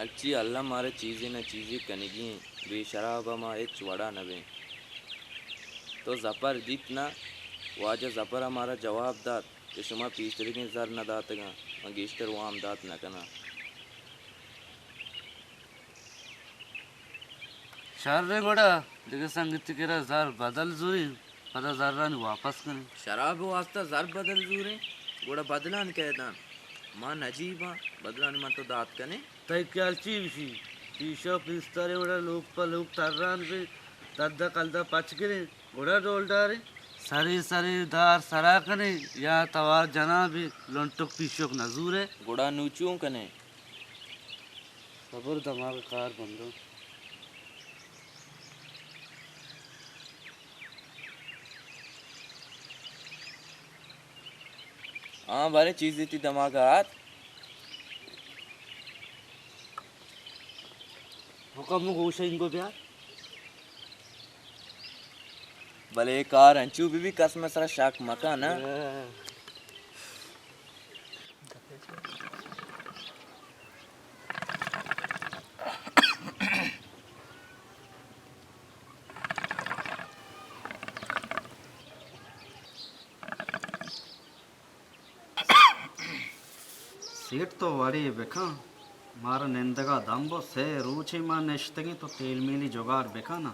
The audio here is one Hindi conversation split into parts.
अच्छी अल्लाह मारे चीज़ें न चीज़ें कनगी बेशराब मा एक वड़ा नबे तो जफ़र जितना वाजा जफ़र हमारा जवाब दात कि शुमा पीसरी के जर न दातगा मगेश्तर वाम दात न कना शारे गोड़ा दिगे संगीत केरा जार बदल जुरी पता जर्रानी वापस कने शराब वास्ता जर बदल जूरे गोड़ा बदलान कहतान मां नजीबा बदलान मा तो दात कने तय क्यालची विशी शीशा पिस्तारे गोड़ा लोग तर्रान पे तद्दा कलदा पच करे गोड़ा डोलडारे सरी सरी दार सरा कने या तवार जना भी लोंटक पीशोक नजूरे गोड़ा नूचूं कने खबर दमाग कार बंदो हाँ बारे चीज़ देती दमागात हुकम गोशे इनको ब्याह भले कार अंचू भी कसम सरा शाक मका ना सीट तो वाड़ी बेखा मारा निंदगा दम्बो से रूची मा नेश्तगी तो तेल मिली जोगार बेखा ना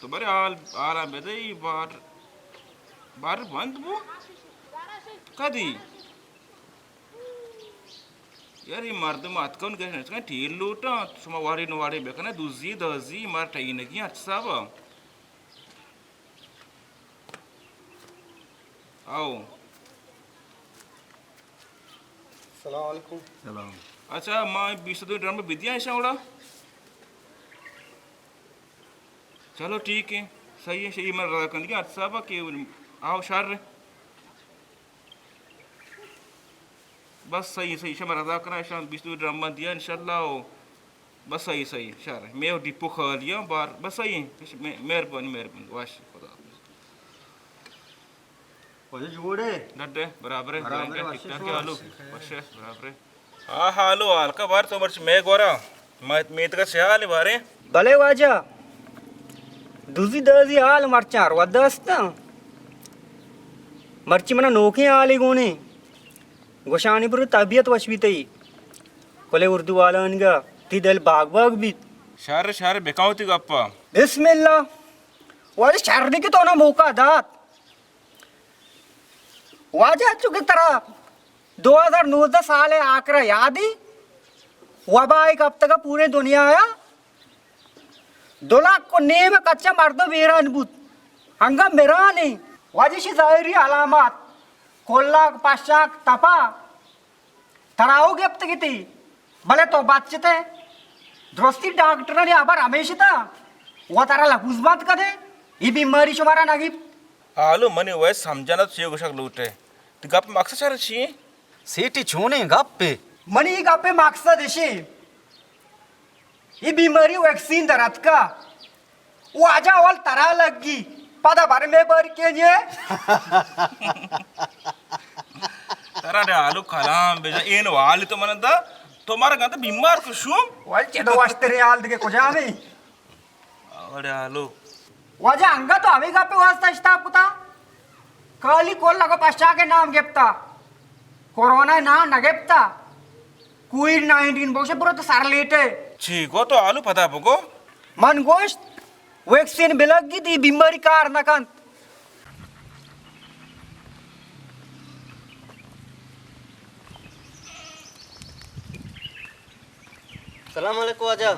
तो बरे आल बेदे बार बार बंद बो कदी यार ये मर्द मात कौन कहने इसका टील लूटा शुमा वारी नवारी बेकना दूजी दजी मार टाई नगी अच्छा बा आओ सलाम वालेकुम सलाम अच्छा माँ 20 दिन ड्रम में बिदिया ऐसा उड़ा चलो ठीक है सही है सही मैं रहा कंदी अच्छा बा कि आओ शार बस सही सही शमा रजा करा शाम 20 ड्रम में दिया इंशाल्लाह बस सही सही शार मैं वो डिपो खा लिया बार बस सही मेहरबानी मेहरबानी वाश खुदा ओए जोड़े नड्डे बराबर है ठीक ठाक है आलू वशे बराबर है हाँ हालो हाल का बार तो मर्च मैं गोरा मैं तो का हाल बारे भले वाजा दूसरी दर्जी हाल मर्चार वदस्ता मर्ची मना नोके हाली गोने गोशानी पर तबीयत वशवितई कोले उर्दू वाला अनगा ती दल बाग बाग भी शार शार बेकाउती गप्पा बिस्मिल्लाह वाले शारदी के तो ना मौका दात वाजा चुके तरह 2019 साल है आकरा याद ही वबा एक हफ्ते का पूरे दुनिया आया 2 लाख को नेम कच्चा मर्दो मेरा अनबुत हंगा मेरा नहीं वाजिशी जाहिरी अलामत कोल्लाक पाशाक तपा तराओ गिफ्त किती भले तो बातचीत है दोस्ती डॉक्टर ने आबार हमेशा वो तारा लफूज बात करे ये बीमारी शुमारा नगी आलू मने वह समझाना चाहिए कुछ लूटे तो गप मकसद चार चाहिए सीटी छूने गप्पे मनी गप्पे मकसद है ये बीमारी वैक्सीन दरत का वो आजा वाल तरा लगी पता भर में बर के लिए तरा रे आलू खलाम बेजा इन वाली तो मन दा तुम्हारा गंदा बीमार कुशुम वाल चेदो वास्ते आल दिके कुछ आवे अरे आलू वाजा अंगा तो हमें गप्पे वास्ता इस्ता पुता काली कोल लगो पश्चा के नाम गेप्ता कोरोना ना नगेप्ता कोविड-19 बोशे पूरा तो सार लेटे ठीक हो तो आलू पता पको मन गोश्त वैक्सीन बिलगी थी बीमारी कार नकान सलाम वालेकुम वाजा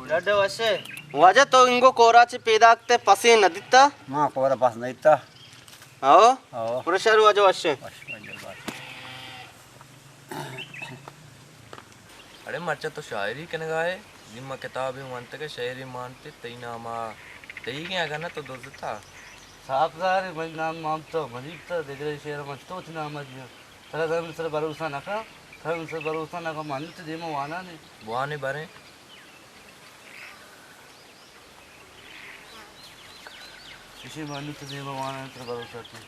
लड्डे वशे वाजा तो इंगो कोराची पेदाकते पसी नदिता मां कोरा पास नहीं था आओ आओ पुरुषार वाजा वशे अरे मर्चा तो शायरी कन गाए निम्मा किताब ही मानते के शायरी मानते तई नामा तई क्या करना तो दोस्ता साफ सारे मैं नाम माम तो मजीब तो देख रहे शेर मच तो नाम मत तरा जमीन सर भरोसा ना का था उनसे भरोसा ना का मान तो दे में वाना ने बुआ ने बारे इसी मान तो दे में वाना तो भरोसा थी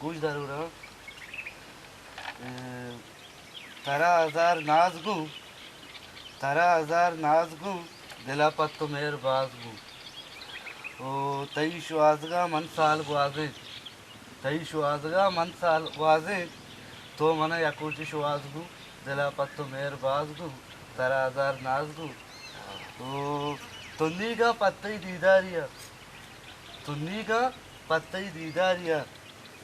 कुछ दारू रहा 13,000 नाजगू दिला पत्तो मेर बाजगू ओ तई श्वासगा मन साल वाजे तई श्वासगा मन साल वाजे तो मन याकुची श्वासगू दिला पत्तो मेर बाजगू 13,000 नाजगू ओ तुन्नी का पत्तई दीदारिया तुन्नी का पत्तई दीदारिया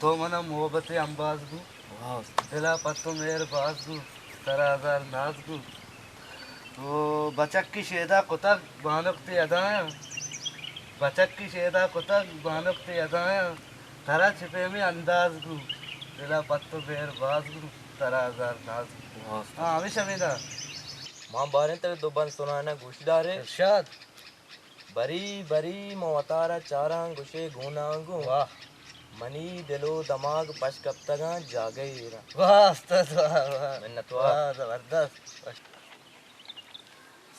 तो मन मोहब्बत अंबाजगू दिला पत्तो मेर बाजगू 13,000 नाजगू तो बचक की शेदा कुतक बानकते अदाया बचक की शेदा कुतक बानकते अदाया तरा छिपे में अंदाज गु दिला पत्तो मेर बाजगू 13,000 नाजगू हाँ हमेशा मेरा मां बारे तवे दो बन सुनाना गुशदारे इरशाद बरी बरी मोतारा चारा गुशे गुनागु वाह मनी दिलो दमाग पश कब तक जागे वाह उस्ताद वाह वाह मिन्नत वाह जबरदस्त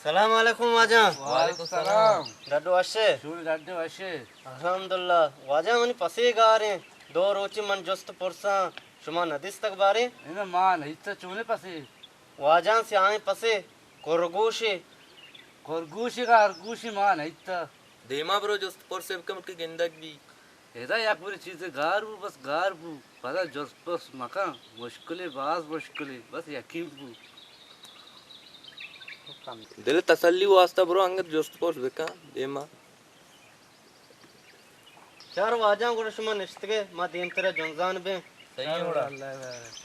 सलाम अलैकुम वाजा वालेकुम सलाम डड्डो अशे शूर डाडे वशे अल्हम्दुलिल्लाह वाजा मनी पसे गारे दो रोची मन जस्त पुरसा शुमा नदिस तक बारे इना मान इतना चोने पसे वाजा से आए पसे कोरगोशे कोरगूशी का हरगूशी मान इतना देमा ब्रो जो पर से कम की गिंदक भी ऐसा या पूरी चीज़ें गारबू बस गारबू पता जोस बस मका मुश्किल बास मुश्किल बस यकीन बू दिल तसल्ली वास्ता ब्रो अंगत जोस्त पर बेका देमा चार वाजा गुड़ शुमा निश्तगे मा दिन तेरे जंजान बे सही है बड़ा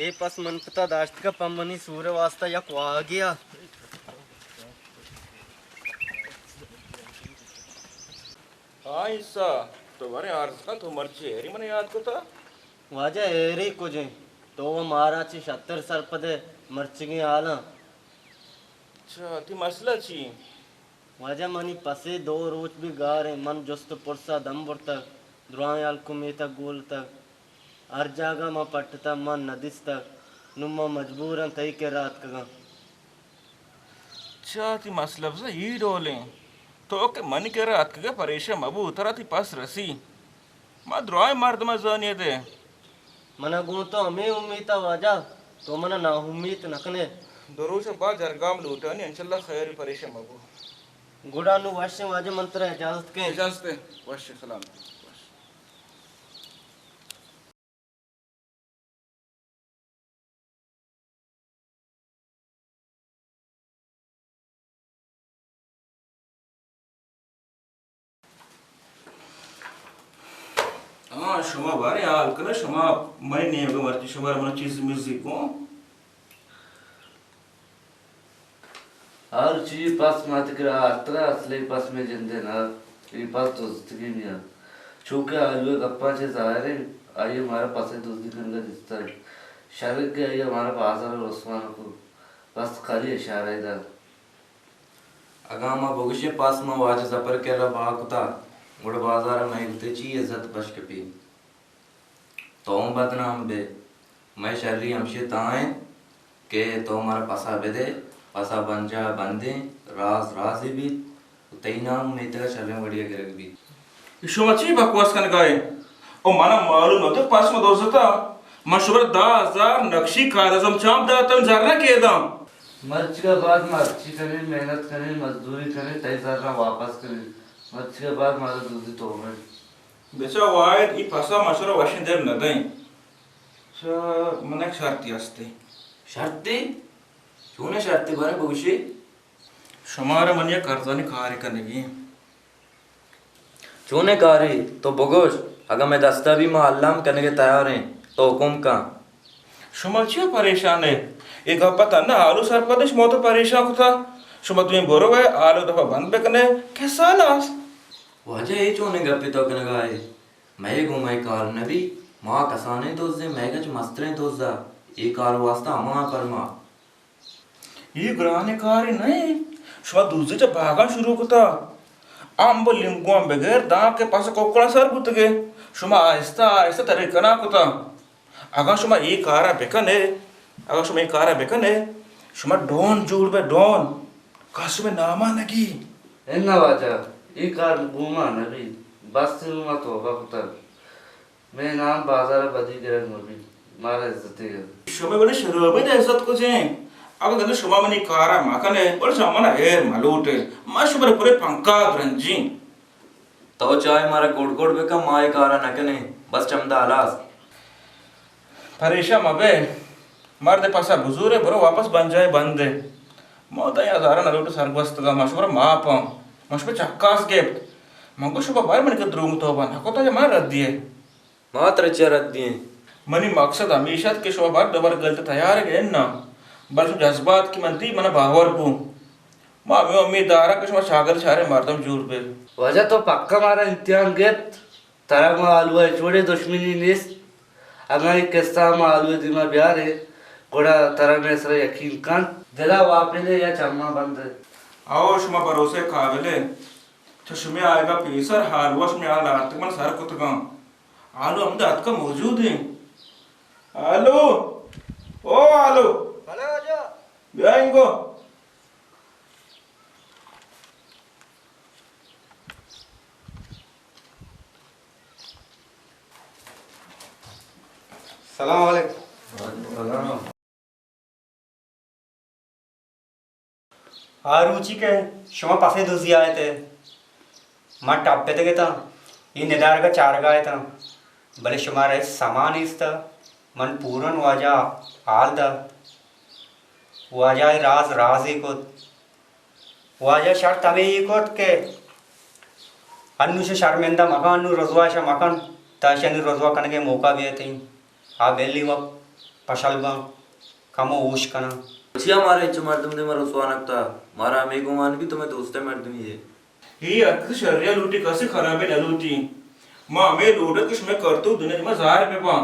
ए पस मन पता दाश्त का पम्मनी सूर्य वास्ता या क्वा गया हाँ ईसा तो बारे आर्स का तो मर्ची है मने याद को था वाजा एरी कुजे तो वो महाराची 70 सरपदे मर्चिगे आला अच्छा ती मसला छी वाजा मनी पसे दो रोच भी गारे मन जस्त पुरसा दम तक द्रोयाल कुमे तक गोल तक हर जागा मा पट्टा मन नदिस तक नुम्मा मजबूरन तई के रात का अच्छा ती मसला से ही डोले तो के मन के रात के परेशान मबू उतरा थी पास रसी मा द्रोय मर्द में जानिए दे मना गो तो हमें उम्मीद वाजा तो मना ना उम्मीद नखने दरो से बाद जरगाम लूटा नहीं इंशाल्लाह खैर परेशान मबू गुड़ा नु वाशे वाजे मंत्र इजाजत के इजाजत है वश सलाम हाँ शुमा बारे हाल करा शुमा मैं नहीं होगा मर्ची शुमा मन चीज म्यूजिक को हर चीज पास मत कर आत्रा असली पास में जिंदे ना ये पास दोस्ती नहीं है चूके आलू गप्पा से जाहिर है आइए हमारे पास है दोस्ती करने का रिश्ता है शरीर के आइए हमारे पास आ रहा उस्मान को बस खाली इशारा इधर अगामा बगुशे पास में वाज जपर के रा बाकुता गुड़ बाजार में इतने ची इज्जत बश के पी तो बदनाम बे मैं शर्री हमशे ताए के तो हमारा पसा बेदे पसा बन जा बंदे राज राजी भी तई नाम में तेरा शर्रे बढ़िया करे भी शुमा ची बकवास कन गाए ओ माना मालूम न तो पास में दोस्ता मशवर 10,000 नक्शी कागजम चाप दातन जरना के दाम मर्च के बाद मर्ची करें मेहनत करें मजदूरी करें तई सारा वापस करें मर्च के बाद मारा दूसरी तो में बेचा वायद ई फसा मशवर वाशिन देर न दई स मनक शर्ती असते शर्ते क्यों ने शर्ते बारे बगुशे शुमार मनिया कर्जानी कार्य करने की क्यों ने कारी तो बगोश अगर मैं दस्ता भी मोहल्लाम करने के तैयार हैं तो हुकुम का शुमा ची परेशान है एक पता ना आलू सरपदेश मो तो परेशान था शुमा तुम्हें बोरो है आलू दफा बंद बेकने कैसा लास वजह ये चोने गप्पे तो कन गाए मैं घुमाई कार नबी माँ कसाने दोस्त मैं कच मस्तरे दोस्ता ये कार वास्ता अमा पर माँ ये ग्राहने कार्य नहीं शुमा दूसरे जब भागा शुरू होता आंब लिंबुआ बगैर दांत के पास कोकड़ा सर बुत गए शुमा आहिस्ता आहिस्ता तरीका ना कुता अगर शुमा एक कारा बेकने अगर शुमा एक कारा बेकने शुमा डॉन जोड़ बे डॉन कासु में नामा नगी एन्ना वाजा ये कार घूमा नबी बस से नुमा तो होगा मैं नाम बाजार बदी गिरन नबी मारा इज्जत है शुमा बने शराबे दे इज्जत को जे अगर गले शुमा मनी कारा माकने बड़ शुमा ना एर मलूटे मा शुमा पूरे पंका रंजी तो चाहे मारा कोड कोड बेका माए कारा नकने बस चमदा आलास परेशान मबे मर्द पासा बुजुरे बरो वापस बन जाए बंद है मोता या जारा नलोट सरगवस्त का मशवरा माप मशबे चक्कास गेप मंगो शुभ बार मन के द्रुंग तो बन हको तो मार रद दिए मात्र चरत दिए मनी मकसद हमेशा के शुभ बार डबर गलत तैयार है ना बस जज्बात की मनती मन बावर पू मां में उम्मीदवार के शुभ छागल छारे मर्दम जूर पे वजह तो पक्का मारा इम्तिहान गेप तारा में आलू है छोड़े दुश्मनी निस अगर किस्सा में आलू है दिमा बिहार है गोड़ा तारा में सर यकीन कान दिला वापले या चम्मा बंद है आओ शुमा भरोसे काबिले तो शुमे आएगा पेसर हालवा शुमे आला आत्मन सर कुतगा आलू हम दात का मौजूद है आलू ओ आलू भले हो जा ब्याह इनको सलाम वालेकुम रुचि के शुमा पासे दुजी आए थे मां टापे थे था ये निदार का चार गाए था भले शुमारे सामान इस था मन पूरन वाजा हाल था वाजा राज राज ही को वाजा शर्त हमें ही को के अन्नु से शर्मिंदा मकान नु रजवा शा मकान ताशनी रजवा करने के मौका भी है थी आ बेली वक पशलगा कमो ऊश कना छिया मारे चमार तुम दे मारो स्वानकता मारा मे गुमान भी तुम्हें दोस्ते मर्द में ये ही अर्थ शर्या लूटी कैसे खराब है लूटी मां में लोड कुछ मैं करतो दुनिया में जार पे पा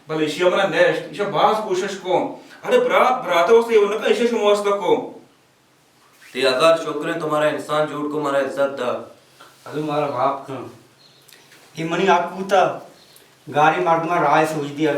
भले एशिया मना नेस्ट इशा बास कोशिश को अरे ब्रात वस्त ये उनका इशा शुमवस्त को ते अगर शुक्र है तुम्हारा इंसान झूठ को मारा इज्जत दा अभी मारा बाप का ही मनी आकूता गाड़ी मर्द में राय सोच दिया